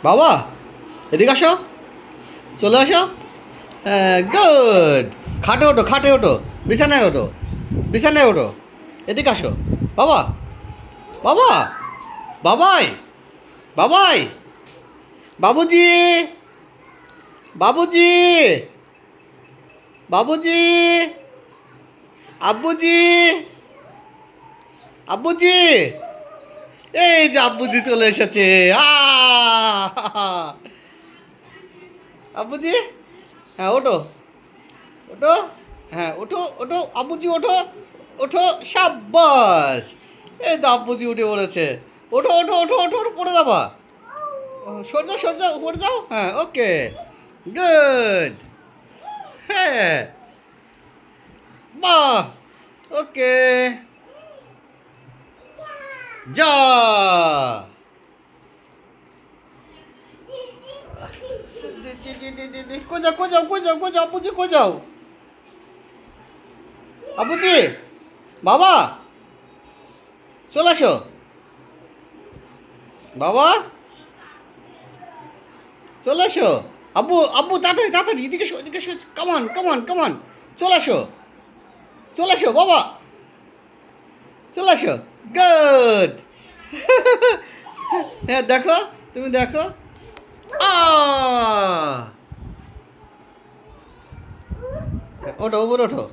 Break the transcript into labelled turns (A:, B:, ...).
A: বাবা এদিকে আসো, চলে আসো। গুড। খাটে ওঠো, খাটে ওঠো, বিছানায় ওঠো, বিছানায় ওঠো। এদিকে আসো। বাবা, বাবা, বাবাই, বাবাই, বাবুজি, বাবুজি, বাবুজি, আব্বুজি, আব্বুজি। এই যে আব্বুজি চলে এসেছে। আব্বুজি, হ্যাঁ ওঠো, ওঠো, হ্যাঁ ওঠো, ওঠো আব্বুজি, ওঠো, ওঠো, সাব্বাস। এই তো আব্বুজি উঠে পড়েছে। ওঠো, ওঠো, ওঠো, ওঠো, ওঠো, পড়ে যাবা। সরে যাও, সরে যাও, উপরে যাও। হ্যাঁ, ওকে, গুড। হ্যাঁ, বাহ, ওকে, যা। কই যাও, কই যাও, কই যাও, কই যাও, আব্বুজি, কই যাও, আব্বুজি, বাবা, চলে আসো। বাবা, চলে আসো। আব্বু, আব্বু, তাড়াতাড়ি, তাড়াতাড়ি, এদিকে এসো, এদিকে এসো, কামান, কামান, কামান, চলে আসো, চলে আসো বাবা, চলে আসো, গুড। হ্যাঁ দেখো, তুমি দেখো। ওঠো, উপরে ওঠো।